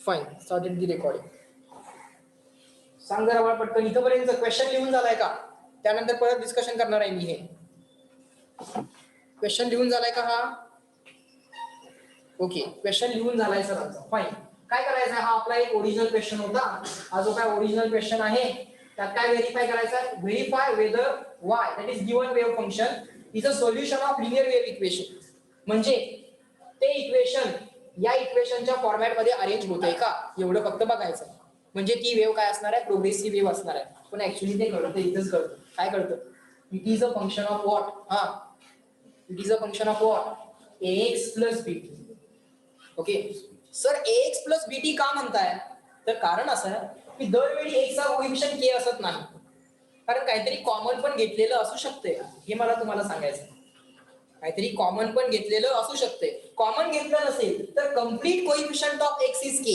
Fine, started the recording. सांग जरा मला पटकन, इथंपर्यंत क्वेश्चन लिहून झालाय का? त्यानंतर परत डिस्कशन करणार आहे मी. हे क्वेश्चन लिहून झालाय का हा? ओके, क्वेश्चन लिहून झालाय सर. फाईन. काय करायचं, हा आपला एक ओरिजिनल क्वेश्चन होता. हा जो काय ओरिजिनल क्वेश्चन आहे त्यात काय व्हेरीफाय करायचं? Verify whether y that is given wave function is a solution of linear wave equation. म्हणजे ते इक्वेशन या इक्वेशनच्या फॉर्मॅट मध्ये अरेंज होतंय का, एवढं फक्त बघायचं. म्हणजे ती वेव्ह काय असणार आहे? प्रोग्रेसिव्ह वेव्ह असणार आहे. पण ऍक्च्युली ते कळतं, इथंच कळतं. काय कळतं? It is a function of what? It is a function of what? ax plus BT. Okay sir, ax plus BT का म्हणताय? तर कारण असं आहे की दरवेळी x चा कोइफिशियंट k असत नाही, कारण काहीतरी कॉमन पण घेतलेलं असू शकते. हे मला तुम्हाला सांगायचं. काहीतरी कॉमन पण घेतलेलं असू शकते. कॉमन घेतलं नसेल तर complete coefficient of x is k.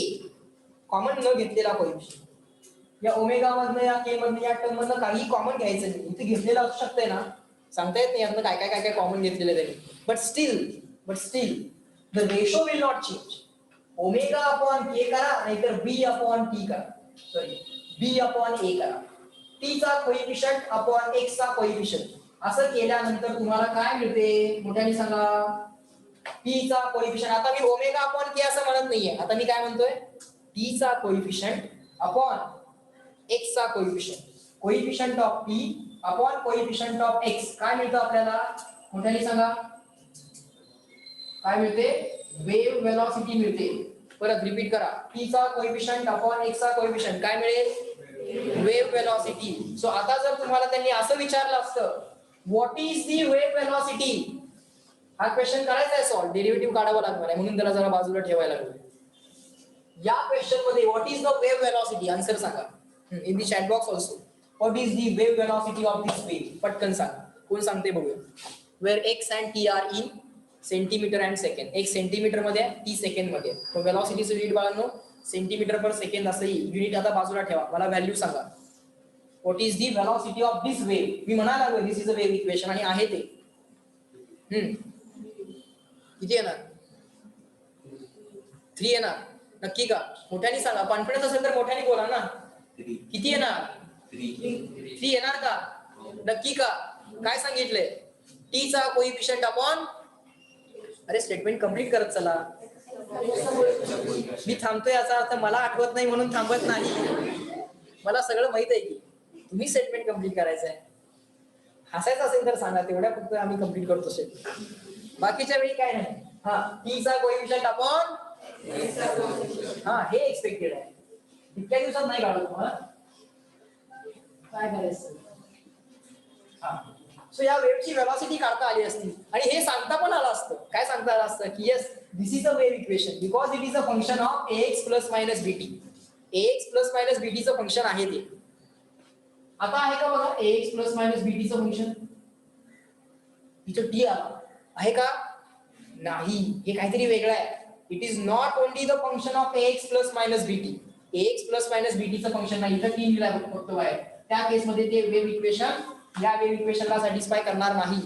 Common न घेतलेला कोइफिशियंट या ओमेगा मधनं या के मधनं या टर्म मधनं काही कॉमन घ्यायचं नाही. इथे घेतलेलं असू शकते ना, सांगता येत नाही यातनं काय काय कॉमन घेतलेलं त्यांनी. But still the ratio will not change. Omega upon K करा नाहीतर बी अपॉन टी करा, सॉरी बी अपॉन ए करा. टी चा कोइफिशियंट अपॉन एक्स चा कोइफिशियंट असं केल्यानंतर तुम्हाला काय मिळते? मोठ्याने सांगा. टी चा कोइफिशियंट. आता मी ओमेगा अपॉन के असं म्हणत नाहीये. आता मी काय म्हणतोय? टी चा कोइफिशियंट अपॉन एक्स चा coefficient. Coefficient of T upon coefficient of x. काय मिळतं आपल्याला? मोठ्याने सांगा. काय मिळते? वेव्ह वेलॉसिटी मिळते. परत रिपीट करा. टी चा कोइफिशियंट अपॉन एक्स चा कोइफिशियंट काय मिळेल? Wave velocity. सो आता जर तुम्हाला त्यांनी असं विचारलं असतं what is the wave velocity, हा क्वेश्चन करायचा आहे सॉल्व, डेरिव्हेटिव्ह काढावं लागणार आहे म्हणून त्याला जरा बाजूला ठेवायला लागेल. या क्वेश्चन मध्ये what is the wave velocity, answer सांगा in the chat box also. What is the wave velocity of this wave? पटकन सांगा. कोण सांगते बघूया. Where X and T are in centimetre and second. एक सेंटीमीटर मध्ये आहे, टी सेकंड मध्ये. तो वेलॉसिटीचं युनिट बाळांनो सेंटीमीटर पर सेकंड असं युनिट. आता बाजूला ठेवा, मला व्हॅल्यू सांगा. What is the velocity of this wave? मी म्हणायला लागलो दिस इज अ वेव्ह इक्वेशन आणि आहे ते. किती येणार? 3 येणार. नक्की का? मोठ्याने सांगा. कॉन्फिडन्स असेल तर मोठ्याने बोला ना. किती येणार? 3 येणार का? नक्की का? काय सांगितलंय? टी चा कोइफिशियंट अपॉन, अरे स्टेटमेंट कंप्लीट करत चला. मी थांबतोय याचा अर्थ मला आठवत नाही म्हणून थांबत नाही. मला सगळं माहित आहे की तुम्ही स्टेटमेंट कंप्लीट करायचं आहे. हसायचं असेल तर सांगा, तेवढ्या फक्त आम्ही कंप्लीट करतो स्टेटमेंट. बाकीच्या वेळी काय नाही. टी चा कोइफिशियंट अपॉन, हे एक्सपेक्टेड आहे. इतक्या दिवसात नाही काढत तुम्हाला काय करायचं. सो या वेव्हची वेलॉसिटी काढता आली असती आणि हे सांगता पण आलं असतं. काय सांगता आलं असतं की yes this is a wave equation because it is a function of ax plus minus BT. ax plus minus बीटीचं फंक्शन आहे ते. आता आहे का बघा ax प्लस मायनस बीटीचं फंक्शन? इथं टी आला आहे का? नाही, हे काहीतरी वेगळं आहे. It is not only the function of ax plus minus BT. ax plus minus बीटीचं फंक्शन नाही. इथं टी लिहिला फक्त बाहेर. त्या केसमध्ये ते वेव्ह इक्वेशन या वेव्ह इक्वेशनला सॅटिस्फाय करणार नाही.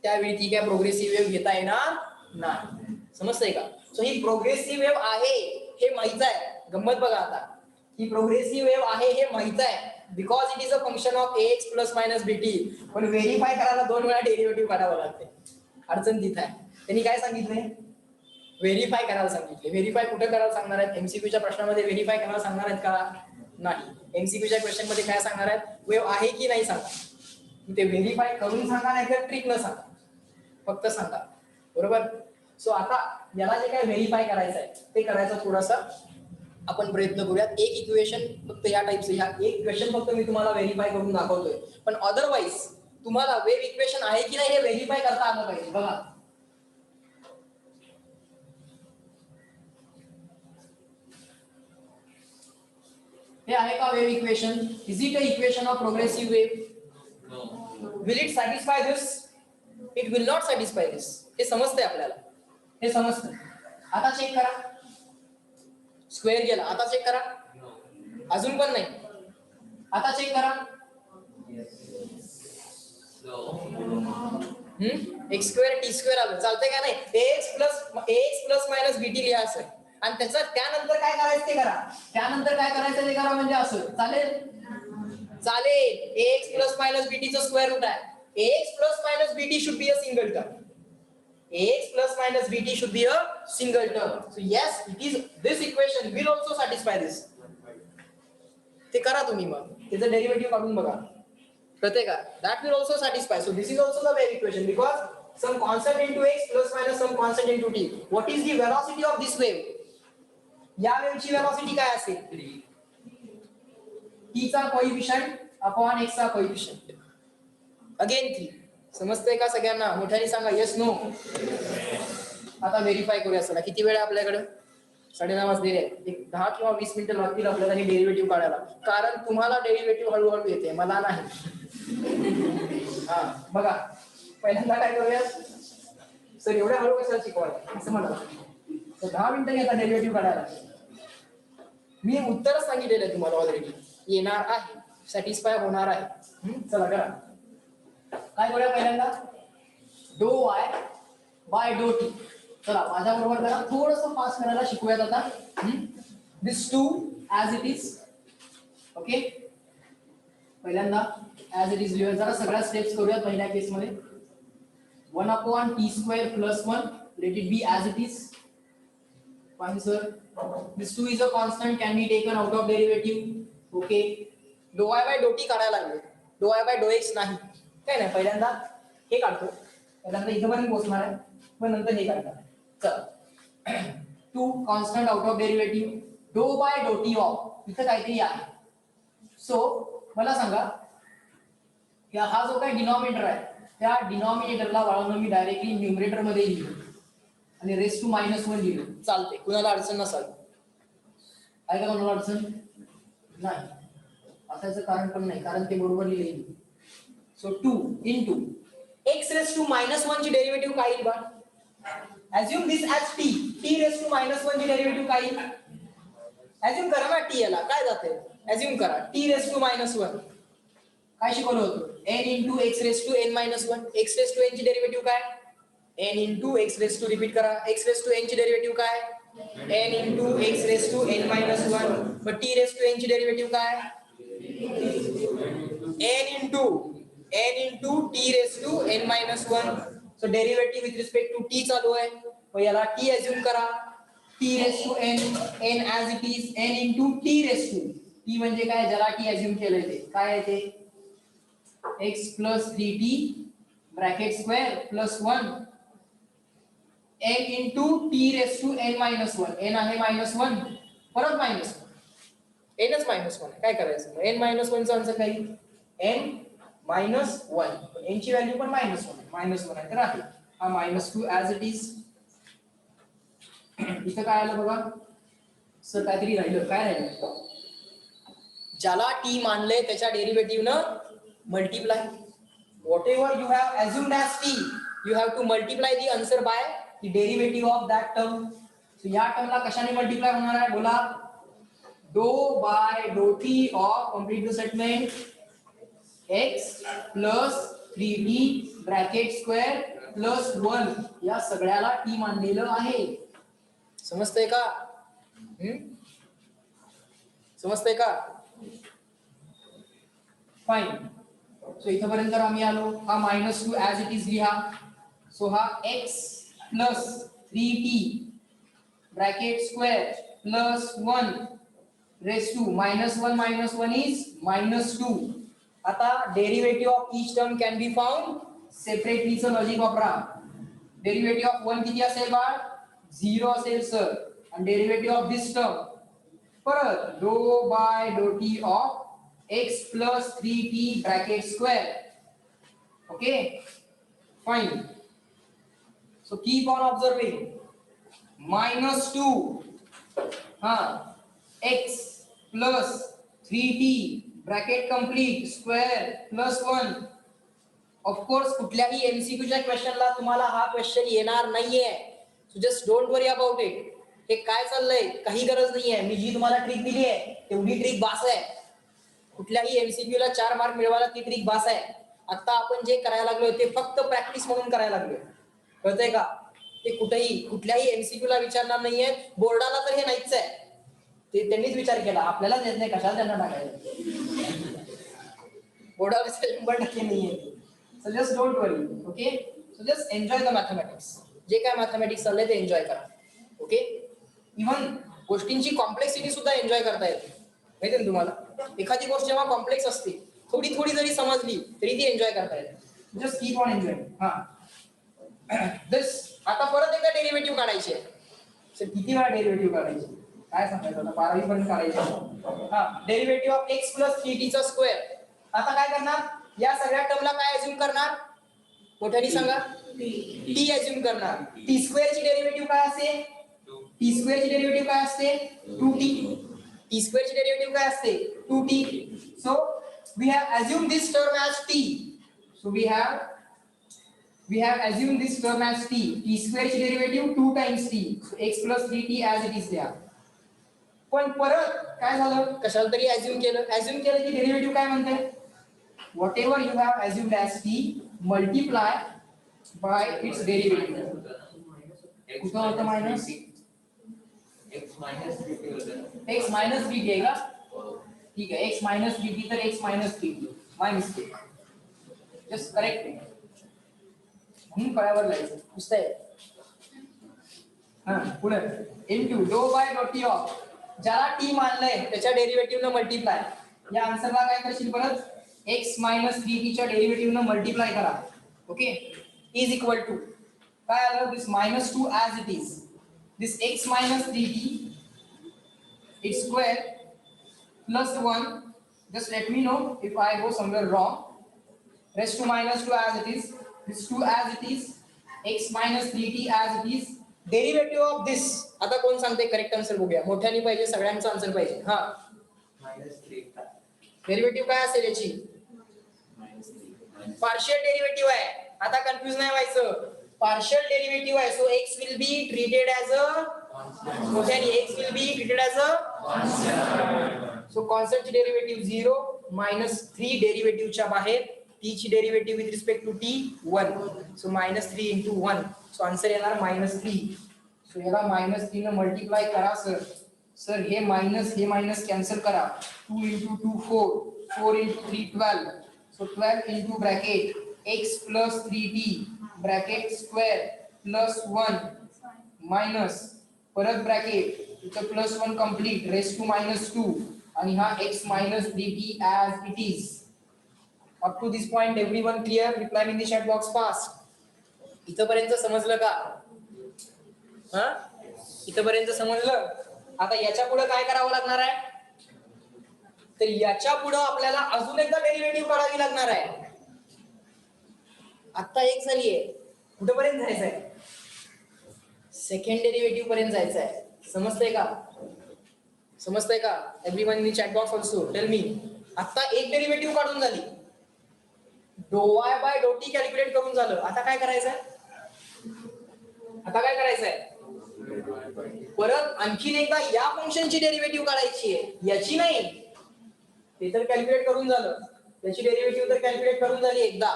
त्यावेळी ती काय प्रोग्रेसिव्ह वेव्ह घेता येणार नाही. समजतंय का? सो ही प्रोग्रेसिव्ह वेव्ह आहे हे माहित आहे. गंमत बघा आता, ही प्रोग्रेसिव्ह वेव्ह आहे हे माहित आहे because it is a function of ax plus minus BT. पण व्हेरीफाय करायला 2 वेळा डेरिव्हेटिव्ह काढावं लागते. अडचण तिथं आहे. त्यांनी काय सांगितलंय? व्हेरीफाय करायला सांगितले. व्हेरीफाय कुठे करायला सांगणार आहेत? एमसीक्यूच्या प्रश्नामध्ये व्हेरीफाय करायला सांगणार आहेत का? नाही. एमसीक्यूच्या क्वेश्चन मध्ये काय सांगणार आहेत? वेव्ह आहे की नाही सांगा. ते व्हेरीफाय करून सांगा नाही तर ट्रिक न सांगा, फक्त सांगा. बरोबर? सो आता याला जे काय व्हेरीफाय करायचं आहे ते करायचं थोडासा आपण प्रयत्न करूयात. एक इक्वेशन फक्त या टाइपचं, ह्या एक क्वेश्चन फक्त मी तुम्हाला व्हेरीफाय करून दाखवतोय. पण अदरवाईज तुम्हाला वेव्ह इक्वेशन आहे की नाही हे व्हेरीफाय करता आलं पाहिजे. बघा हे आहे का wave equation? Is it a equation of progressive wave? Will it satisfy this? It will not satisfy this. हे समजतंय आपल्याला, हे समजतं. आता चेक करा. स्क्वेअर गेला. आता चेक करा. अजून पण नाही. आता चेक करा. एक्स स्क्वेअर टी स्क्वेअर आलं. चालतंय का नाही? ax प्लस मायनस बीटी लिहायचं आणि त्याचा त्यानंतर काय करायचं ते करा, त्यानंतर काय करायचं ते करा, म्हणजे असं चालेल. चालेल. ax प्लस मायनस बीटी चं स्क्वेअर रूट आहे. ax plus minus BT should be a single term. ax plus minus bt should be a single term. So yes, it is, this equation will also satisfy this. ते करा तुम्ही, मग त्याचं derivative काढून बघा, कळते का? That will also satisfy. So this is also the wave equation because some constant into x plus minus some constant into t. What is the velocity of this wave? या वेव्हची वेलोसिटी काय असेल? t चा coefficient upon x चा coefficient. Again 3. समजतंय का सगळ्यांना? मोठ्याने सांगा येस नो. आता व्हेरीफाय करूया. चला, किती वेळ आहे आपल्याकडे? 9:30 वाजलेले आहेत. एक 10 किंवा 20 मिनिटं लागतील आपल्याला हे डेरिव्हेटिव्ह काढायला, कारण तुम्हाला डेरिव्हेटिव्ह हळूहळू येते, मला नाही. हा बघा, पहिल्यांदा काय करूया सर, एवढ्या हळू कशाला शिकवायला असं म्हणा. तर 10 मिनिटं घेता डेरिव्हेटिव्ह काढायला. मी उत्तरच सांगितलेलं आहे तुम्हाला ऑलरेडी, येणार आहे, सॅटिस्फाय होणार आहे. चला करा. काय करूया पहिल्यांदा? डो वाय बाय डो टी. चला माझ्या बरोबर करा, थोडंसं पास करायला शिकूयात आता. This two as it is. Okay, पहिल्यांदा ऍज इट इज लिहूया. जरा सगळ्या स्टेप्स करूयात पहिल्या केस मध्ये. 1 upon T square plus 1, let it be as it is. Fine sir. This two is a constant, can be taken out of derivative. Okay, do Y by do T काढायला लागलो, डो Y by डो x नाही. काय नाही, पहिल्यांदा हे काढतो, पहिल्यांदा इथं पण पोहोचणार आहे, पण नंतर हे काढणार. चल, two constant out of derivative, do by do t of इथं काहीतरी आहे. सो मला सांगा, की हा जो काही डिनॉमिनेटर आहे, त्या डिनॉमिनेटरला वाढवणं मी डायरेक्टली न्यूमरेटर मध्ये लिहिलो आणि रेस टू -1 लिहिलो. चालते, कुणाला अडचण नसाल? आहे का कोणाला अडचण? नाही, असायचं कारण पण नाही, कारण ते बरोबर लिहिले. So 2 into x raised to -1 ची डेरिव्हेटिव्ह काय येईल बा? Assume this as t. t raised to -1 ची डेरिव्हेटिव्ह काय येईल? Assume करा ना t याला, काय जाते? Assume करा t raised to -1. काय शिकवलं होतं? n into x raised to n -1. x raised to n ची डेरिव्हेटिव्ह काय? n into x raised to, repeat करा, x raised to n ची डेरिव्हेटिव्ह काय? n into x raised to n -1. मग t raised to n ची derivative काय? n into t raised to n -1. So derivative with respect to t चालू आहे, मग याला t assume करा. t raised to n as it is, n into t raised to, t म्हणजे काय, ज्याला t assume केलंय ते काय आहे ते? x plus 3t bracket square plus 1 n into t raised to n -1. n आहे -1, परत -1, nच -1 काय करायचं? n -1 चा आन्सर काय? n -1. n ची व्हॅल्यू पण -1 आहे, तर आहे हा -2 ऍज इट इज. इथं काय आलं बघा सर, काहीतरी राहिलं. काय राहिलं? ज्याला t मानले त्याच्या डेरिव्हेटिव्ह न multiply. whatever you have assumed as t, you have to multiply the answer by the derivative of that term. So या टर्मला कशाने मल्टिप्लाय होणार आहे बोला? डो by do t of, complete the statement, x plus 3t bracket square plus 1 या सगळ्याला t मानलेलं आहे. समजतंय का? समजतंय का? फाइन. सो इथपर्यंत आम्ही आलो. हा -2 ऍज इट इज लिहा. सो हा x plus 3t bracket square plus 1 raise to -1 is -2. आता derivative of each term can be found separately. चं लॉजिक वापरा. डेरिव्हेटिव्ह ऑफ 1 किती असेल बा? 0 असेल सर. आणि डेरिव्हेटिव्ह ऑफ दिस टर्म परत डो by do t of x plus 3t bracket square. Okay, fine. So keep on observing. -2 x plus 3t bracket complete square plus 1. Of course कुठल्याही एमसीक्यूच्या क्वेश्चनला तुम्हाला हा क्वेश्चन येणार नाहीये. So just don't worry about it. हे काय चाललंय काही गरज नाहीये. मी जी तुम्हाला ट्रिक दिली आहे तेवढी ट्रिक बास आहे. कुठल्याही एमसीक्यू ला 4 मार्क मिळवायला ती ट्रिक बास आहे. आता आपण जे करायला लागलोय ते फक्त प्रॅक्टिस म्हणून करायला लागलोय. कळतंय का? ते कुठेही कुठल्याही एमसीक्यू ला विचारणार नाहीये, बोर्डाला तर हे नाहीच आहे. ते त्यांनीच विचार केला, आपल्याला देत नाही, कशाला त्यांना टाकायचं. बोर्डावर 100% नाहीये. So just don't worry. Okay, so just enjoy the mathematics. जे काय मॅथमॅटिक्स चाललंय ते एन्जॉय करा. ओके, इव्हन गोष्टींची कॉम्प्लेक्सिटी सुद्धा एन्जॉय करता येते. माहिती ना तुम्हाला, एखादी गोष्ट जेव्हा कॉम्प्लेक्स असते, थोडी थोडी जरी समजली तरी ती एन्जॉय करता येते. Just keep on enjoy. This आता परत एकदा डेरिव्हेटिव्ह काढायचे. किती वेळा डेरिव्हेटिव्ह काढायचे काय सांगायचं, आता 12वी पर्यंत काढायचे. Derivative of x plus 3t चा स्क्वेअर. आता काय करणार, या सगळ्या टर्मला काय अज्युम करणार, मोठ्याने सांगा. t अज्युम करणार. t स्क्वेअर ची डेरिव्हेटिव्ह काय असते, t स्क्वेअर ची डेरिव्हेटिव्ह काय असते 2t. t स्क्वेअर ची डेरिव्हेटिव्ह काय असते 2t. So we have assume this term as t. So we have assumed this term as t. t square ची derivative 2 times t. So x plus 3t as it is there. पण परत काय झालं, कशाला तरी assume केलं की derivative काय म्हणते, whatever you have assumed as t multiply by its derivative. कुठं होतं मायनस, x minus 3t आहे का, ठीक आहे, x minus 3t तर x minus 3t, माय मिस्टेक, जस्ट करेक्ट आहे. म्हणून फळ्यावर लिहायचं पुस्तक आहे. पुढे इनटू डो बाय डॉट टी ऑफ, ज्याला टी मानलंय त्याच्या डेरिव्हेटिव्ह न मल्टिप्लाय. या आन्सरला काय करशील परत, x minus 3t च्या डेरिव्हेटिव्ह न मल्टिप्लाय करा. ओके, इज इक्वल टू काय आलं, दिस -2 as it is, this x minus 3t its square plus 1, just let me know if I go somewhere wrong, raised to -2 as it is, this 2 as it is, x minus 3t as it is, derivative of this. आता कोण सांगते correct answer बघूया, मोठ्याने पाहिजे, सगळ्यांचा answer पाहिजे. Derivative काय असेल याची, पार्शियल डेरिव्हेटिव्ह आहे. आता कन्फ्युज नाही व्हायचं, पार्शियल डेरिव्हेटिव्ह आहे. So x will be treated as a, मोठ्याने x will be treated as a, so कॉन्स्टंटची डेरिव्हेटिव्ह 0, -3 डेरिव्हेटिव्हच्या बाहेर, t ची derivative with respect to t 1. So -3 into 1, so answer येणार -3. सो याला -3 ने मल्टिप्लाय करा सर हे मायनस कॅन्सल करा. 2 into 2 4, 4 into 3 12, so 12 into bracket x plus 3t bracket square plus 1 minus परत ब्रॅकेट इथं प्लस 1 कंप्लीट रेस टू -2 आणि हा x minus 3t as it is. Up to this point everyone clear? Reply in the chat box fast. इथपर्यंत समजलं का, इथपर्यंत समजलं. आता याच्या पुढे काय करावं लागणार आहे, तर याच्या पुढे आपल्याला अजून एकदा डेरिव्हेटिव्ह काढावी लागणार आहे. आता एक झालीये, कुठपर्यंत जायचंय, सेकंड डेरिव्हेटिव्ह पर्यंत जायचंय. समजतंय का everyone in the chat box also tell me. आता एक डेरिव्हेटिव्ह काढून झाली, डो Y by do t calculate करून झालं. आता काय करायचंय, परत आणखीन एकदा या फंक्शनची डेरिव्हेटिव्ह काढायची आहे, याची नाही. ते तर कॅल्क्युलेट करून झालं, त्याची डेरिव्हेटिव्ह तर कॅल्क्युलेट करून झाली एकदा.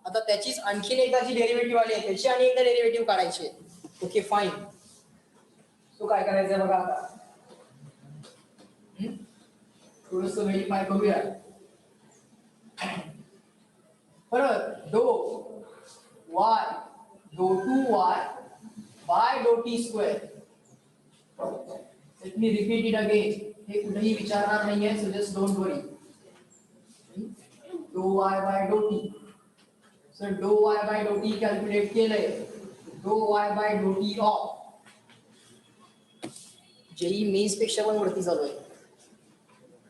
आता त्याचीच आणखीन एकदा जी डेरिव्हेटिव्ह आली आहे त्याची आणि एकदा डेरिव्हेटिव्ह काढायची आहे. Okay fine. तो काय करायचंय बघा, आता थोडस व्हेरीफाय करूया. परत do y do two y by do t square. Let me repeat it again, हे कुठेही विचारणार नाहीये, so just don't worry. Do Y by do t, sir do Y by do t calculate केलंय, do Y by do t of. JEE mains पेक्षा पण वरती चालू आहे,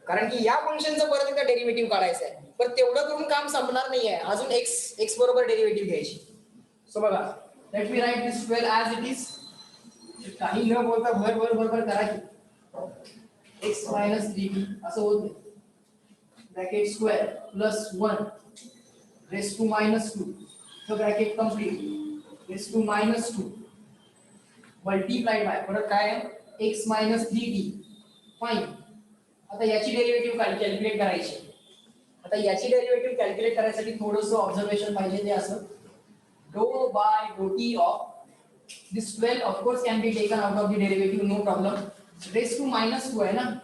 कारण की या फंक्शनचं परत एकदा डेरिव्हेटिव्ह काढायचं आहे. पण तेवढं करून काम संपणार नाहीये, अजून x बरोबर डेरिव्हेटिव्ह घ्यायची. सो बघा, let me write this square as it is. काही न बोलता भर करा की x minus 3t असं होत नाही. Bracket square plus 1 raise to -2, तर bracket complete raise to -2 multiplied by परत काय आहे x minus 3t. फाईन. आता याची डेरिव्हेटिव्ह कॅल्क्युलेट करायची. आता याची डेरिव्हेटिव्ह कॅल्क्युलेट करायसाठी थोडंसं ऑब्झर्वेशन पाहिजे. ते असं डो by do t of This 12 of course can be taken out of the derivative, no problem. Raised to minus 2 है ना,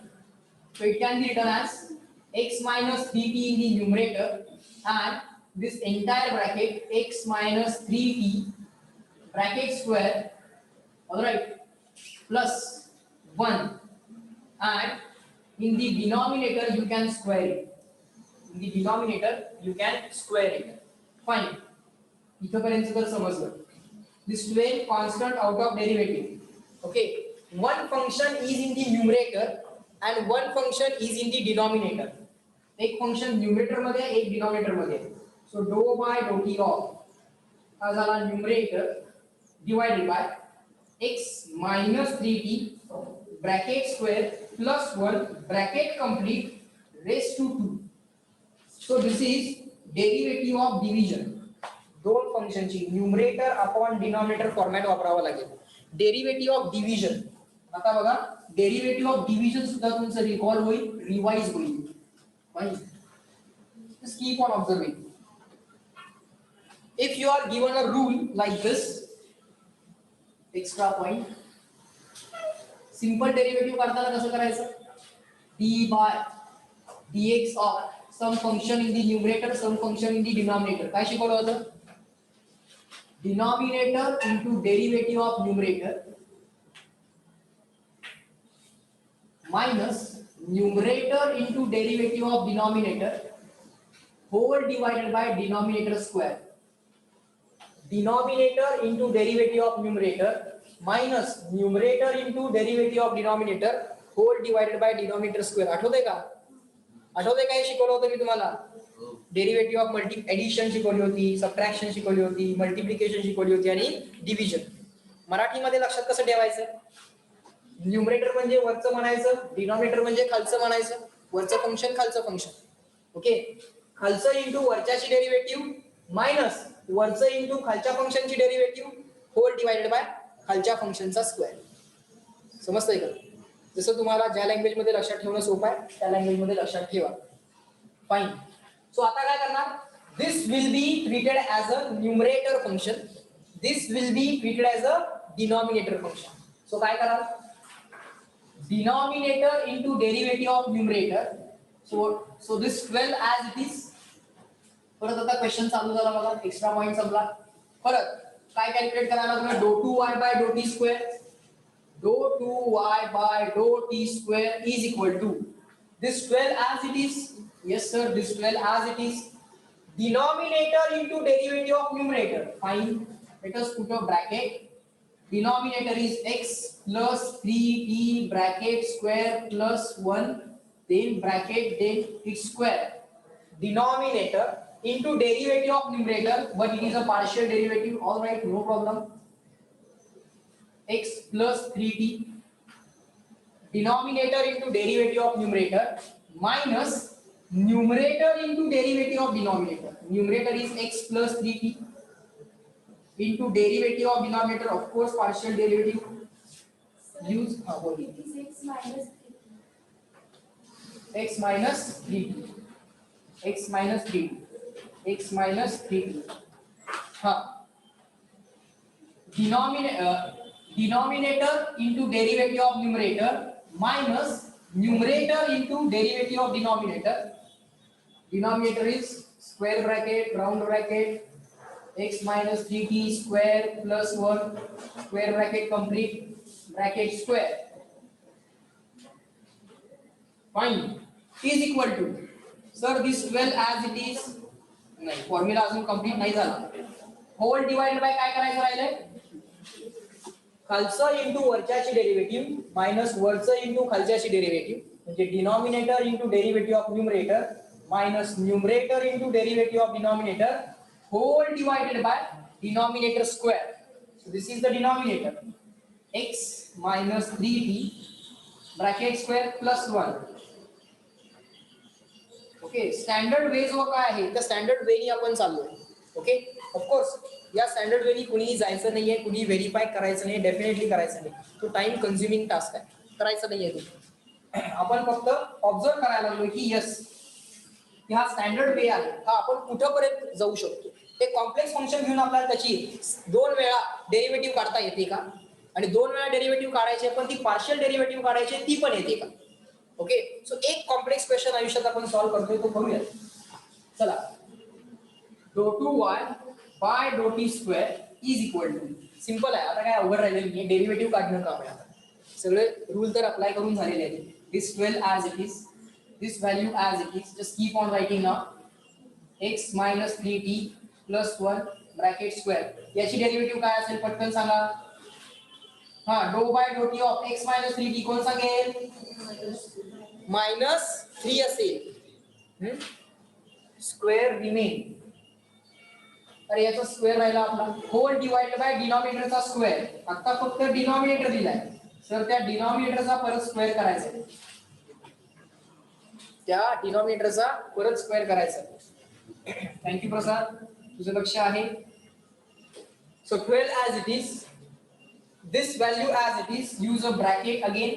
so it can be written as x minus 3t in the numerator and this entire bracket x minus 3t bracket square, all right, plus 1, and in the denominator you can square it. In the denominator you can square it. Fine. इथपर्यंत तर समजलं. This 12 constant out of derivative. Okay. One function is in the numerator and one function is in the denominator. एक function numerator मध्ये आहे, एक denominator मध्ये आहे. So dou by dou t of हा झाला numerator divided by x minus 3t bracket square plus 1 bracket complete raised to 2. So this is derivative of division. दोन फंक्शनची न्यूमरेटर अपॉन डिनॉमिनेटर फॉर्मॅट वापरावा लागेल. Derivative of division. आता बघा derivative of division सुद्धा तुमचं रिकॉल होईल, रिवाइज होईल. Just keep on observing. If you are given a rule like this, extra point, simple derivative करताना कसं करायचं? d by dx of some function in the numerator, some function in the denominator. काय शिकवलं होतं? Denominator into derivative of numerator minus numerator into derivative of denominator whole divided by denominator square. Denominator into derivative of numerator minus numerator into derivative of denominator whole divided by denominator square. आठवतंय का? आठवतंय काय शिकवलं होतं मी तुम्हाला? Derivative of multi addition शिकवली होती, subtraction शिकवली होती, मल्टिप्लिकेशन शिकवली होती आणि डिव्हिजन. मराठीमध्ये लक्षात कसं ठेवायचं? न्यूमरेटर म्हणजे वरचं म्हणायचं, डिनॉमिनेटर म्हणजे खालचं म्हणायचं. वरचं फंक्शन खालचं फंक्शन. ओके. खालचं इंटू वरच्याची डेरिव्हेटिव्ह मायनस वरचं इंटू खालच्या फंक्शनची डेरिव्हेटिव्ह होल डिवाइडेड बाय खालच्या फंक्शनचा स्क्वेअर. समजतंय का? जसं तुम्हाला ज्या लँग्वेज मध्ये लक्षात ठेवणं सोपं आहे त्या लँग्वेज मध्ये लक्षात ठेवा. फाईन. सो आता काय करणार? This will be treated as a numerator function. This will be treated as a denominator function. So काय करा? Denominator into derivative of numerator. So this 12 as it is. परत आता क्वेश्चन चालू झाला बघा. एक्स्ट्रा पॉइंट संपला. परत काय कॅल्क्युलेट करायला लागणार? dou 2y by dou t square. Dou 2y by dou t square is equal to this 12 as it is. Yes sir, this 12 as it is. Denominator into derivative of numerator. Fine. Let us put a bracket. Denominator is x plus 3t bracket square plus 1 then bracket then its square. Denominator into derivative of numerator, but it is a partial derivative. All right, no problem. X plus 3t. Denominator into derivative of numerator minus numerator into derivative of denominator. Numerator is x plus 3t into derivative of denominator, of course partial derivative. Use x minus 3t. X minus 3t. X minus 3t. Denominator into derivative of numerator minus numerator into derivative of denominator. Denominator is square bracket, round bracket, x minus 3t square plus 1 square bracket complete bracket square. Fine. Is equal to, sir, this 12 as it is. नाही, formula अजून complete नाही झाला. Whole divided by काय करायचं राहिलंय? खालचं into वरच्याची derivative minus वरचं इंटू खालच्याची डेरिव्हेटिव्ह, म्हणजे denominator into derivative of numerator minus numerator into derivative of denominator whole divided by denominator square. So this is the denominator x minus 3t bracket square plus 1. Okay. Standard way जो काय आहे त्या standard वेनी आपण चाललोय. Okay. Of course या standard वेनी कुणीही जायचं नाहीये, कुणी व्हेरीफाय करायचं नाही, डेफिनेटली करायचं नाही. तो टाइम कन्झ्युमिंग टास्क आहे, करायचं नाहीये ते. आपण फक्त ऑब्झर्व करायला लागलोय की यस हा स्टँडर्ड वे आहे, हा आपण कुठपर्यंत जाऊ शकतो. ते कॉम्प्लेक्स फंक्शन घेऊन आपल्याला त्याची 2 वेळा डेरिव्हेटिव्ह काढता येते का, आणि 2 वेळा डेरिव्हेटिव्ह काढायचे पण ती पार्शियल डेरिव्हेटिव्ह काढायची ती पण येते का. ओके, सो एक कॉम्प्लेक्स क्वेश्चन आयुष्यात आपण सॉल्व्ह करतोय तो करूया. चला, do two y by do t square is equal to, simple आहे. आता काय अवघड राहिलेलं नाही, डेरिव्हेटिव्ह काढणं काम आहे. आता सगळे रूल तर अप्लाय करून झालेले आहेत. दिस 12 as it is, this value as it is, just keep on writing now. x minus 3t plus 1 bracket square, याची डेरिव्हेटिव्ह काय असेल पटकन सांगा. हा, डो by do t of x minus 3t कोण सांगेल? -3 असेल. स्क्वेअर रिमेन, अरे याचा स्क्वेअर राहिला आपला, होल डिवाइडेड बाय डिनॉमिनेटरचा स्क्वेअर. आता फक्त डिनॉमिनेटर दिलाय, तर त्या डिनॉमिनेटरचा परत स्क्वेअर करायचा, त्या डिनॉमिनेटरचा परत स्क्वेअर करायचा. थँक्यू प्रसाद, तुझं लक्ष आहे. So 12 as it is, this value as it is, use a bracket again,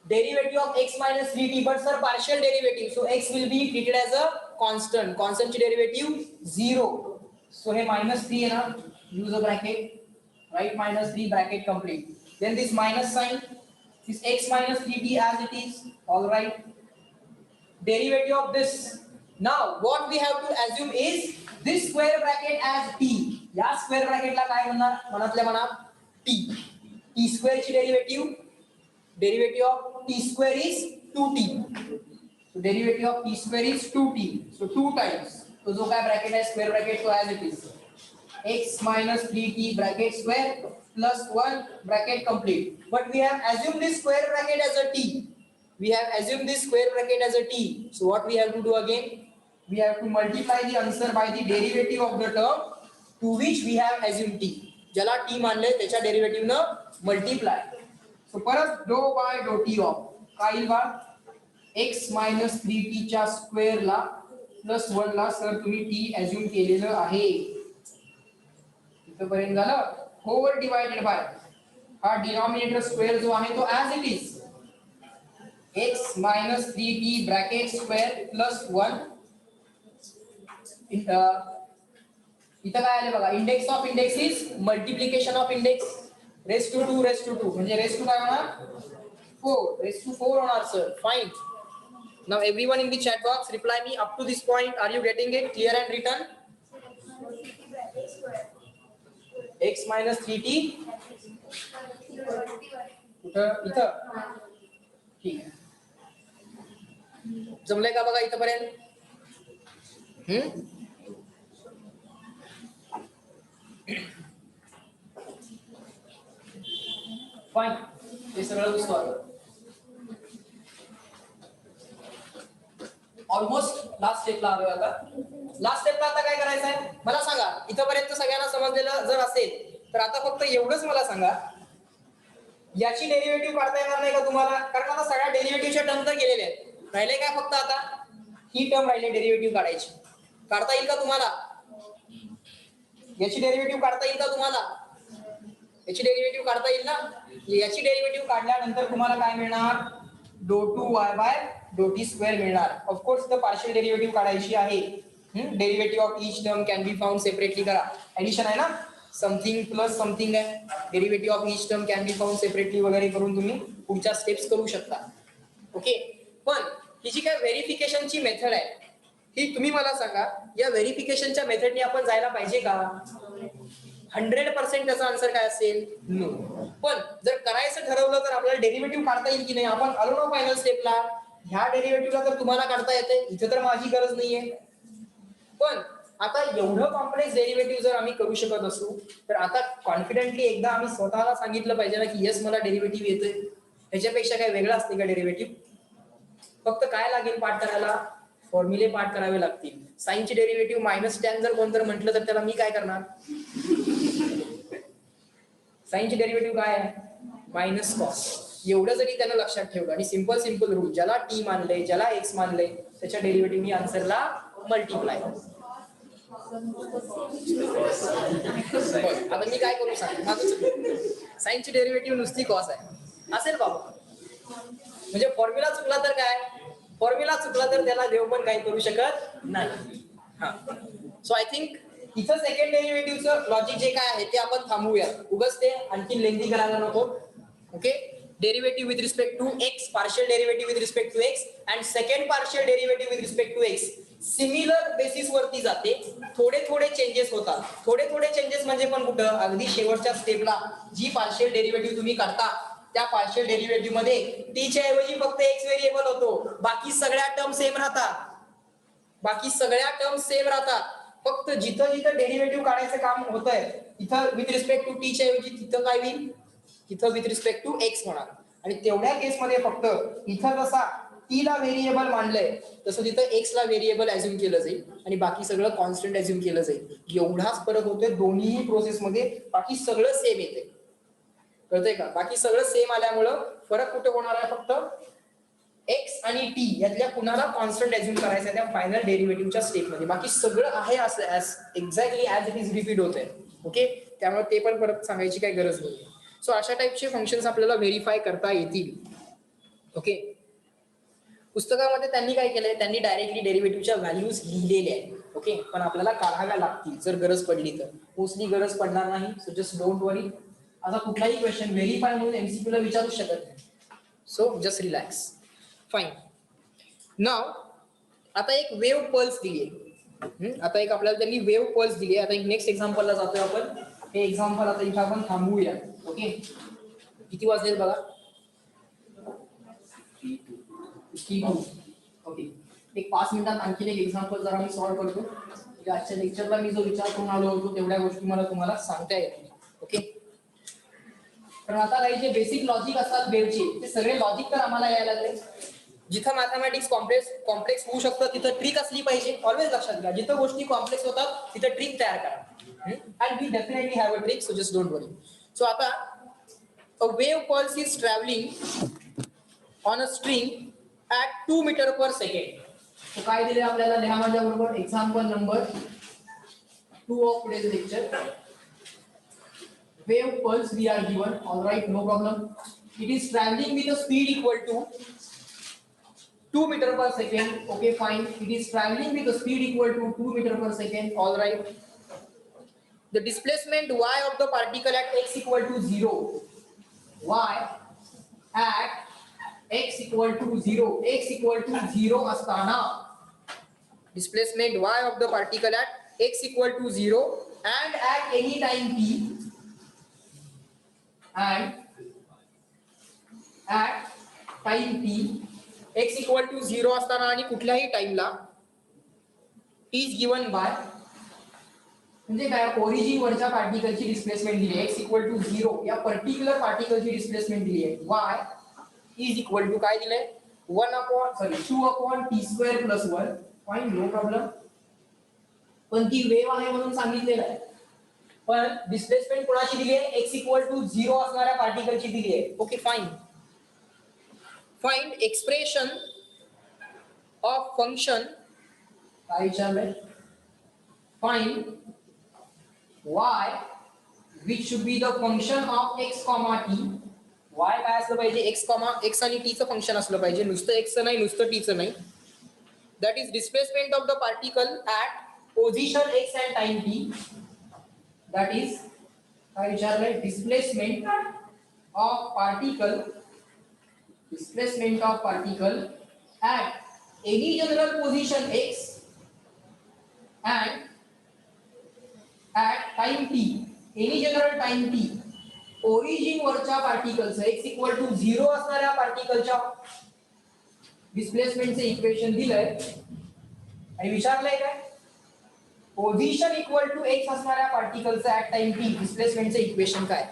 derivative of x minus 3t, but sir partial derivative, so x will be treated as a constant, constant ची derivative 0. so हे -3 आहे ना, use a bracket, right, -3 bracket complete, then this minus sign, this x minus 3t as it is, all right, derivative of this. Now what we have to assume is this square bracket as t. या square ब्रॅकेटला काय म्हणणार, मनातल्या मनात t. t square ची derivative of t square is 2t. so derivative of t square is 2t, so 2 times, तो जो काय bracket आहे स्क्वेअर ब्रॅकेट तो as it is, x minus 3t bracket square plus 1 bracket complete. But we have assumed this square bracket as a t. We have assumed this square bracket as a t. So what we have to do again? We have to multiply the answer by the derivative of the term to which we have assumed t. ज्याला t मानले त्याच्या derivative न multiply. So परत डो by do t of काय येईल बा, x minus 3t च्या स्क्वेअर ला प्लस 1 ला सर तुम्ही t अज्युम केलेलं आहे. इथपर्यंत झालं. होल डिवाइडेड बाय हा डिनॉमिनेटर स्क्वेअर जो आहे तो as it is, x minus 3t bracket square plus 1. इथं काय आले बघा, index of index is multiplication of index, raise to 2 raise to 2 म्हणजे रेस टू काय होणार 4, रेस टू 4 होणार sir. Fine. Now everyone in the chat box reply me up to this point. Are you getting it clear and written? x minus 3t इथं ठीक आहे. जमलंय का बघा इथपर्यंत? फाइन, हे सगळं दिसतो आता. ऑलमोस्ट लास्ट स्टेपला आलोय आता. लास्ट स्टेपला आता काय करायचं आहे मला सांगा. इथपर्यंत सगळ्यांना समजलेलं जर असेल तर आता फक्त एवढंच मला सांगा, याची डेरिव्हेटिव्ह काढता येणार नाही का तुम्हाला? कारण आता सगळ्या डेरिव्हेटिव्हच्या टर्म तर गेलेल्या आहेत. राहिले काय फक्त आता ही टर्म राहिली डेरिव्हेटिव्ह काढायची. काढता येईल का तुम्हाला? याची डेरिव्हेटिव्ह काढता येईल का तुम्हाला? याची डेरिव्हेटिव्ह काढता येईल ना? याची डेरिव्हेटिव्ह काढल्यानंतर तुम्हाला काय मिळणार? Do two y by do t square मिळणार. ऑफकोर्स द पार्शियल डेरिव्हेटिव्ह काढायची आहे. Derivative of each term can be found separately करा. ऍडिशन आहे ना, समथिंग प्लस समथिंग आहे. Derivative of each term can be found separately वगैरे करून तुम्ही पुढच्या स्टेप्स करू शकता. ओके, पण ही जी काय व्हेरिफिकेशनची मेथड आहे ही तुम्ही मला सांगा, या व्हेरिफिकेशनच्या मेथडने आपण जायला पाहिजे का? 100% त्याचा आन्सर काय असेल? नो. पण जर करायचं ठरवलं तर आपल्याला डेरिव्हेटिव्ह काढता येईल की नाही? आपण आलो ना फायनल स्टेपला. ह्या डेरिव्हेटिव्हला तर तुम्हाला काढता येते, इथे तर माझी गरज नाहीये. पण आता एवढं कॉम्प्लेक्स डेरिव्हेटिव्ह जर आम्ही करू शकत असू तर आता कॉन्फिडेंटली एकदा आम्ही स्वतःला सांगितलं पाहिजे ना की येस मला डेरिव्हेटिव्ह येतोय. ह्याच्यापेक्षा काय वेगळं असते का डेरिव्हेटिव्ह? फक्त काय लागेल पाठ करायला? फॉर्म्युले पाठ करावे लागतील. साइनची डेरिव्हेटिव्ह -tan जर कोण जर म्हटलं तर त्याला मी काय करणार? साइनची डेरिव्हेटिव्ह काय आहे? -cos. एवढं जरी त्यानं लक्षात ठेवलं आणि सिंपल रूल, ज्याला t मानले ज्याला x मानले त्याच्या डेरिव्हेटिव्ह मी आन्सरला मल्टिप्लाय. आता मी काय करू सांग, माझं साइनची डेरिव्हेटिव्ह नुसती कॉस आहे असेल बाबा. म्हणजे फॉर्म्युला चुकला तर काय? फॉर्म्युला चुकला तर त्याला देव पण काही करू शकत नाही. सो आय थिंक इथं सेकंड डेरिव्हेटिव्हचं लॉजिक जे काय आहे ते आपण थांबवूया, उगाच ते आणखी लेंदी करायला नको. Okay, derivative with respect to x, partial derivative with respect to x and second partial derivative with respect to x similar basis वरती जाते. थोडे थोडे चेंजेस होतात. थोडे थोडे चेंजेस म्हणजे पण कुठं, अगदी शेवटच्या स्टेपला जी पार्शियल डेरिव्हेटिव्ह तुम्ही करता त्या पार्शियल डेरिव्हेटिव्ह मध्ये टी च्या ऐवजी फक्त एक्स व्हेरिएबल होतो, बाकी सगळ्या टर्म सेम राहतात. बाकी सगळ्या टर्म सेम राहतात. फक्त जिथं जिथं डेरिव्हेटिव्ह काढायचं काम होतंय तिथं विथ रिस्पेक्ट टू टी च्या ऐवजी तिथं काय होईल, तिथं विथ रिस्पेक्ट टू एक्स होणार. आणि तेवढ्या केसमध्ये फक्त इथं जसा टी ला व्हेरिएबल मानलंय तसं तिथं एक्स ला व्हेरिएबल ऍझ्युम केलं जाईल आणि बाकी सगळं कॉन्स्टंट ऍझ्युम केलं जाईल. एवढाच फरक होतोय दोन्ही प्रोसेसमध्ये, बाकी सगळं सेम येते. कळतंय का? बाकी सगळं सेम आल्यामुळं फरक कुठे होणार आहे, फक्त एक्स आणि टी यातल्या कुणाला कॉन्स्टंट ऍझ्युम करायचं त्या फायनल डेरिव्हेटिव्हच्या स्टेपमध्ये. बाकी सगळं आहे असं exactly as it is repeat होत आहे. ओके, त्यामुळे ते पण परत सांगायची काही गरज नाही. सो अशा टाईपचे फंक्शन्स आपल्याला व्हेरीफाय करता येतील. ओके, पुस्तकामध्ये त्यांनी काय केलंय, त्यांनी डायरेक्टली डेरिव्हेटिव्हच्या व्हॅल्यूज लिहिलेल्या आहेत. ओके, पण आपल्याला काढाव्या लागतील जर गरज पडली तर. मोस्टली गरज पडणार नाही, सो जस्ट डोंट वरी. आता कुठलाही क्वेश्चन व्हेरीफाय म्हणून एमसीक्यू ला विचारू शकत नाही, सो जस्ट रिलॅक्स. फाईन. नाव आता एक वेव्ह पल्स दिली आहे. आता एक आपल्याला त्यांनी वेव्ह पल्स दिली आहे. आता एक नेक्स्ट एक्झाम्पलला जातोय आपण. हे एक्झाम्पल आता इथं आपण थांबवूया. ओके, किती वाजलेत बघा, ओके, एक 5 मिनिटात आणखी एक एक्झाम्पल जरा मी सॉल्व्ह करतो. आजच्या लेक्चरला मी जो विचार करून आलो होतो तेवढ्या गोष्टी मला तुम्हाला सांगता येतील. ओके, पण आता काही जे बेसिक लॉजिक असतात वेव्हचे ते सगळे लॉजिक तर आम्हाला यायला लागले. जिथं मॅथमॅटिक्स कॉम्प्लेक्स होऊ शकतं तिथं ट्रिक असली पाहिजे. ऑलवेज लक्षात घ्या, जिथं गोष्टी कॉम्प्लेक्स होतात तिथं ट्रिक तयार करा. And we definitely have a trick, so just don't worry. So आता a wave pulse is travelling on a string at 2 metre per second. तो काय दिले आपल्याला, लिहा माझ्या बरोबर. Example number 2 of today's lecture. Wave pulse we are given, all right, no problem. It is traveling with a speed equal to 2 meter per second. Okay, fine. It is traveling with a speed equal to 2 meter per second. All right. The displacement y of the particle at x equal to 0. Y at x equal to 0. X equal to 0 asthana. Displacement y of the particle at x equal to 0 and at any time t. And at time t x equal to 0 असताना आणि कुठल्याही टाइमला is given by, म्हणजे काय, origin वरच्या पार्टिकलची displacement दिली आहे x equal to 0. या पर्टिक्युलर पार्टिकलची डिस्प्लेसमेंट दिली आहे y इज इक्वल टू काय दिलंय, 2 upon t² + 1. Fine, no problem. पण ती वेव्ह आहे म्हणून सांगितलेलं आहे. पण डिस्प्लेसमेंट कोणाची दिली आहे, x इक्वल टू 0 असणाऱ्या पार्टिकलची दिली आहे. Okay, fine. Find expression of function, काय विचारलंय, find y which should be the function of x, t. y काय असलं पाहिजे, x आणि t चं फंक्शन असलं पाहिजे, नुसतं x चं नाही, नुसतं t चं नाही. That is displacement of the particle at position x and time t. That is, काय विचारलंय, displacement of particle at any general position x and at time t, any general time t, origin वरच्या पार्टिकलचं x equal to 0 असणाऱ्या पार्टिकलच्या डिस्प्लेसमेंटचे equation दिलंय आणि विचारलंय काय, position equal to x असणाऱ्या पार्टिकलचं at time t डिस्प्लेसमेंटचं equation काय,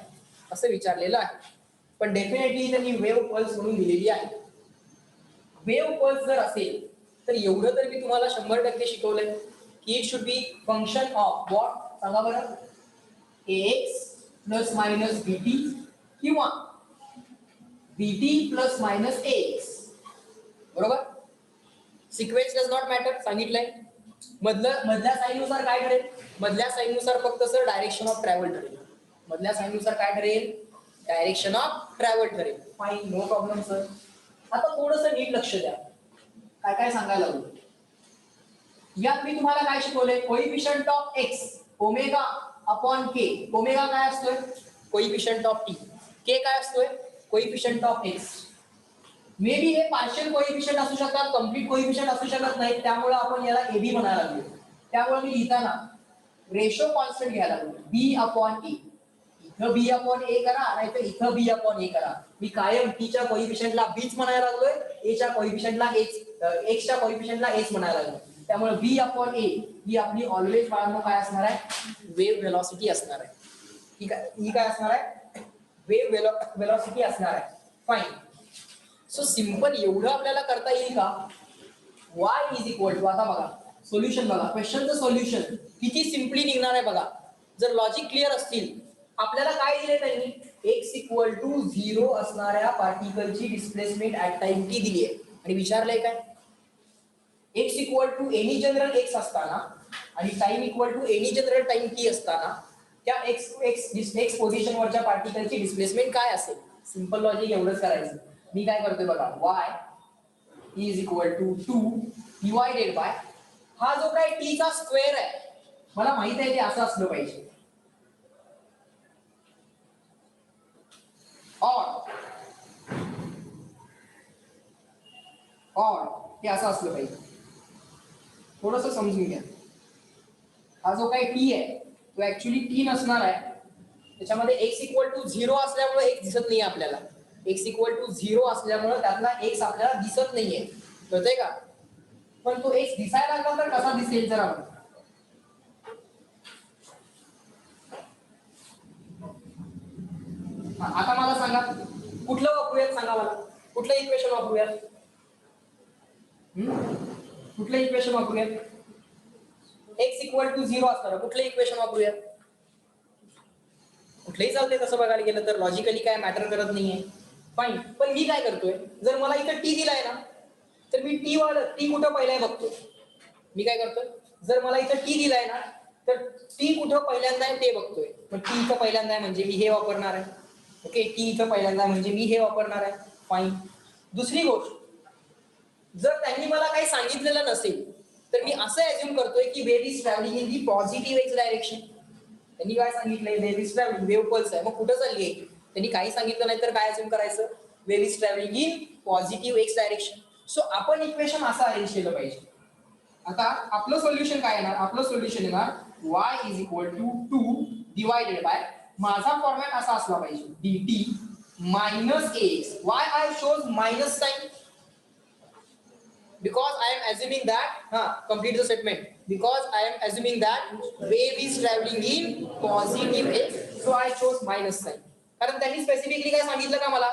असं विचारलेलं आहे. पण डेफिनेटली त्यांनी वेव्ह पल्स म्हणून दिलेली आहे. वेव्ह पल्स जर असेल तर एवढं तर मी तुम्हाला 100% शिकवलंय की it should be function of what, सांगा बरं, ax प्लस मायनस bt किंवा bt प्लस मायनस ax. बरोबर, सिक्वेन्स डज नॉट मॅटर सांगितलंय. मधल्या साईननुसार काय ठरेल, मधल्या साईननुसार फक्त सर डायरेक्शन ऑफ ट्रॅव्हल ठरेल. मधल्या साईननुसार काय ठरेल, डायरेक्शन ऑफ ट्रॅव्हल ठरेल. Fine, no problem sir. आता थोडंसं नीट लक्ष द्या, काय काय सांगायला लागलो. यात मी तुम्हाला काय शिकवलंय, coefficient of x omega upon k. Omega काय असतोय? Coefficient of t. के काय असतोय? Coefficient of x. Maybe हे पार्शियल कोइफिशियंट असू शकतात, कम्प्लीट कोइफिशियंट असू शकत नाही, त्यामुळे आपण याला एबी म्हणायला लागलो. त्यामुळे मी लिहिताना रेशो कॉन्स्टंट घ्यायला लागलो, बी अपॉन ए. इथं बी अपॉन ए करा, नाही तर इथं बी अपॉन ए करा. मी कायम टीच्या कोइफिशियंटला बीच म्हणायला लागलोय, एच्या कोइफिशियंटला एक्सच्या कोइफिशियंटला एच म्हणायला लागलोय. त्यामुळे बी अपॉन ए ही आपली ऑलवेज बाळांनो काय असणार आहे? वेव्ह वेलॉसिटी असणार आहे. ठीक आहे, ही काय असणार आहे? वेव्ह वेलॉसिटी असणार आहे. फाईन. सो सिंपल एवढं आपल्याला करता येईल का? y इज इक्वल टू, आता बघा सोल्युशन बघा, क्वेश्चनचं सोल्युशन किती सिम्पली निघणार आहे बघा. जर लॉजिक क्लिअर असतील, आपल्याला काय दिले त्यांनी? x इक्वल टू 0 असणाऱ्या पार्टिकलची डिस्प्लेसमेंट ऍट टाइम टी दिली आहे आणि विचारलंय काय? x equal to any general x असताना आणि time equal to any general time t असताना त्या x पोझिशन वरच्या पार्टिकलची डिस्प्लेसमेंट काय असेल? सिंपल लॉजिक एवढंच करायचं. मी काय करतोय बघा, y is equal to 2 divided by हा जो काय टी चा स्क्वेअर आहे, मला माहित आहे ते असं असलं पाहिजे, और हे असं असलं पाहिजे. थोडंसं समजून घ्या. हा जो काही टी आहे तो ऍक्च्युली टी नसणार आहे. त्याच्यामध्ये x इक्वल टू 0 असल्यामुळे x दिसत नाही आपल्याला. x इक्वल टू 0 असल्यामुळे त्यातला x आपल्याला दिसत नाहीये. कळतंय का? पण तो x दिसायला लागला तर कसा दिसेल जरा? आता मला सांगा कुठलं वापरूयात, सांगा मला कुठलं इक्वेशन वापरूयात? कुठलं इक्वेशन वापरूयात? x इक्वल टू 0 असणार कुठलं इक्वेशन वापरूयात? कुठलंही चालतंय तसं बघायला गेलं तर, लॉजिकली काय मॅटर करत नाहीये. फाईन. पण मी काय करतोय, जर मला इथं टी दिलाय ना, तर मी टी कुठं पहिल्यांदा बघतोय? मी काय करतोय, जर मला इथं टी दिलाय ना, तर टी कुठं पहिल्यांदा आहे ते बघतोय. पण टी इथं पहिल्यांदा आहे म्हणजे मी हे वापरणार आहे. ओके, टी इथं पहिल्यांदा म्हणजे मी हे वापरणार आहे. फाईन. दुसरी गोष्ट, जर त्यांनी मला काही सांगितलेलं नसेल तर मी असं ऍज्युम करतोय की wave is travelling in the positive x direction. त्यांनी काय सांगितलंय? Wave is travelling, wave pulse आहे. मग कुठं चालली आहे? त्यांनी काही सांगितलं नाही तर काय ऍज्युम करायचं? Wave is travelling in positive x direction. So आपण इक्वेशन असं अरेंज केलं पाहिजे. आता आपलं सोल्युशन काय येणार? आपलं सोल्युशन येणार y is equal to 2 divided by, माझा फॉर्मॅट असा असला पाहिजे, dt minus ax. why I chose minus sign? Because I am assuming that, complete the statement. Because I am assuming that wave is traveling in positive x, so I chose minus sign. कारण त्यांनी specifically काय सांगितलं का मला?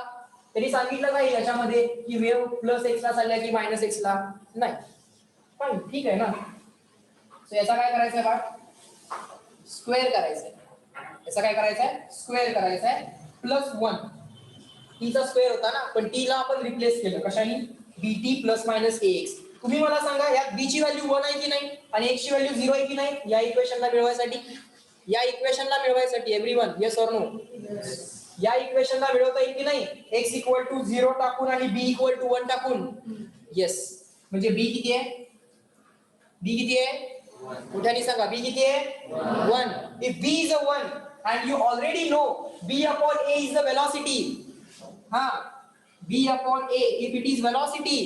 त्यांनी सांगितलं का याच्यामध्ये की वेव्ह प्लस एक्स ला चालल्या की मायनस एक्स ला? नाही. पण ठीक आहे ना. सो याचा काय करायचं आहे बा? स्क्वेअर करायचं आहे. याचा काय करायचं आहे? स्क्वेअर करायचं आहे. प्लस 1 टीचा स्क्वेअर होता ना, पण टी ला आपण रिप्लेस केलं कशाने? bt plus minus ax. तुम्ही मला सांगा यात b ची व्हॅल्यू 1 आहे की नाही आणि x ची व्हॅल्यू 0 आहे की नाही? या इक्वेशनला मिळवायसाठी एव्हरीवन येस ऑर नो? या इक्वेशनला मिळवता येईल की नाही? x इक्वल टू 0 टाकून आणि b इक्वल टू 1 टाकून. येस. म्हणजे b किती आहे? b किती आहे? उठानी सांगा, b किती आहे? 1. if b is a 1 and you already know b upon a is the velocity, b upon a, if it is velocity,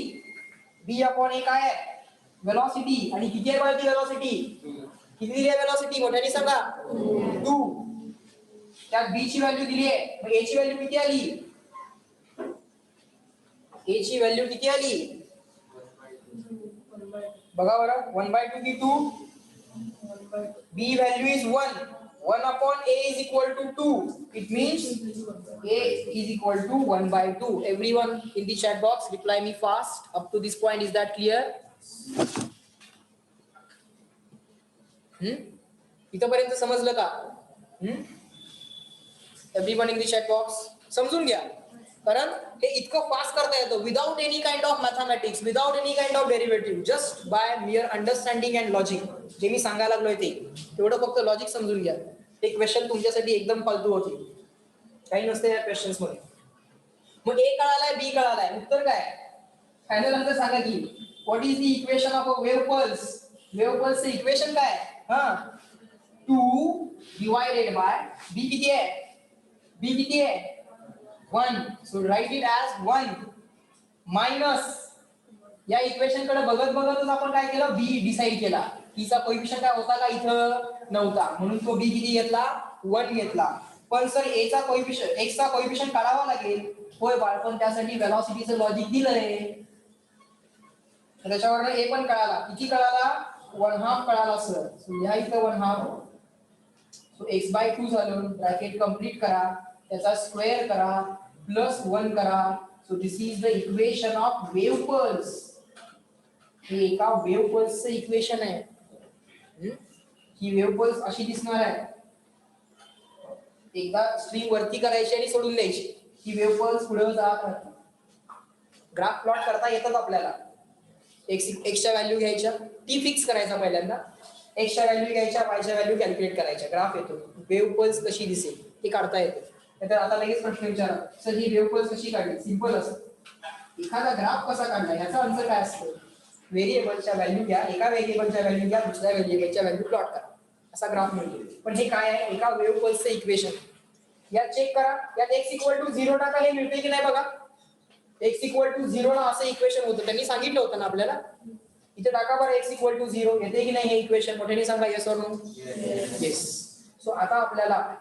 b upon a काय आहे? velocity. आणि किती आहे वरती velocity? किती दिली आहे velocity? मोठ्याने सांगा. 2. त्यात b ची व्हॅल्यू दिली आहे, मग a ची व्हॅल्यू किती आली? a ची व्हॅल्यू किती आली? बघा बरं, 1/2 की 2? b value is 1. 1 upon a is equal to 2. It means a is equal to 1/2. Everyone in the chat box reply me fast. Up to this point, is that clear? इथपर्यंत समजलं का? Everyone in the chat box समजून घ्या. कारण हे इतकं fast करता येतं without any kind of mathematics, without any kind of derivative, just by मिअर understanding and logic. जे मी सांगायला लागलोय ते तेवढं फक्त लॉजिक समजून घ्या. ते क्वेश्चन तुमच्यासाठी एकदम फालतू होते, काही नसते या क्वेश्चन्स मध्ये. मग ए कळालाय, बी कळालाय, उत्तर काय? फायनल आन्सर सांगा की what is the equation of a wave pulse? Wave पल्सचं इक्वेशन काय? 2 divided by b किती आहे? b किती आहे? 1. So write it as 1 minus या इक्वेशन कडे बघत बघतच आपण काय केलं, b डिसाइड केला. चा कोएफिशिएंट काय होता का इथं नव्हता, म्हणून तो b किती घेतला? 1 घेतला. पण सर a चा कोएफिशिएंट x चा कोएफिशिएंट काढावा लागेल. होय बाळ, पण त्यासाठी वेलॉसिटीचं लॉजिक दिलंय. तर त्याच्यावर a पण कळाला. किती कळाला? 1/2 कळाला सर. सो ह्या इथं 1/2. सो x/2 झालं. ब्रॅकेट कंप्लीट करा, त्याचा स्क्वेअर करा, प्लस 1 करा. So this is the equation of wave pulse. हे एका वेव्ह पल्सचं इक्वेशन आहे. ही वेव्ह पल्स अशी दिसणार आहे. एकदा स्ट्रिंग वरती करायची आणि सोडून द्यायची. ही वेव्ह पल्स पुढे जात राहते. ग्राफ प्लॉट करता येतात आपल्याला. एक्सच्या व्हॅल्यू घ्यायच्या, टी फिक्स करायचा पहिल्यांदा. एक्सच्या व्हॅल्यू घ्यायच्या, वायच्या व्हॅल्यू कॅल्क्युलेट करायच्या. ग्राफ येतो. वेव्ह पल्स कशी दिसेल ते काढता येते. तर आता लगेच प्रश्न विचारा, सर ही वेव्ह पल्स कशी काढली? सिंपल असतं. एखादा ग्राफ कसा काढला याचा आन्सर काय असतं? व्हेरिएबलच्या व्हॅल्यू घ्या, एका व्हेरिएबलच्या व्हॅल्यू घ्या, दुसऱ्या व्हेरिएबलच्या व्हॅल्यू प्लॉट करा, असा ग्राफ मिळतो. पण हे काय आहे? एका वेव्ह पल्सचं इक्वेशन. यात चेक करा, यात x=0 टाका, हे मिळते की नाही बघा. x=0 ला असं इक्वेशन होतं, त्यांनी सांगितलं होतं ना आपल्याला. इथे टाका बरं x=0, येते की नाही हे इक्वेशन? मोठ्याने सांगा, yes or no? Yes. So आता आपल्याला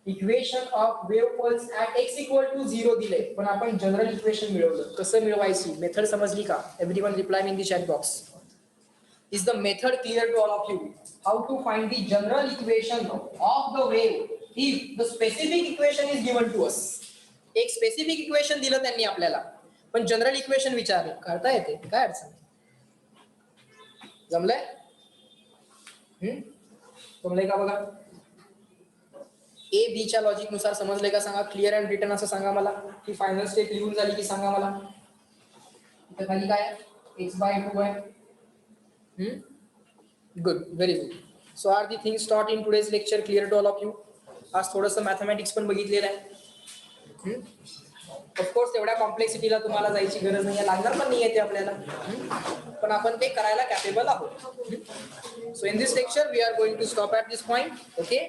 equation of wave pulse at x=0 दिले, पण आपण जनरल इक्वेशन मिळवलं. कसं मिळवायची मेथड समजली का? Everyone reply in the chat box. Is the method clear to all of you? How to find the general equation of the wave if the specific equation is given to us. एक specific equation दिलं त्यांनी आपल्याला, पण general equation विचारलं. करता येते, काय अडचण? जमलंय? जमलंय का बघा? ए बी च्या लॉजिक नुसार समजले का सांगा? क्लिअर अँड रिटन असं सांगा मला. की फायनल स्टेप लिहून झाली की सांगा मला. इथं खाली काय आहे? x/2 आहे. Good, very good. So are the things taught in today's lecture clear to all of you? आज थोडंसं मॅथमॅटिक्स पण बघितलेलं आहे. ऑफकोर्स एवढ्या कॉम्प्लेक्सिटीला तुम्हाला जायची गरज नाही आहे, लागणार पण नाही आहे ते आपल्याला. पण आपण ते करायला कॅपेबल आहोत. So in this lecture we are going to stop at this point. Okay,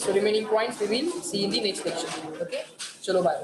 so remaining points we will see in the next lecture. Okay, chalo bye.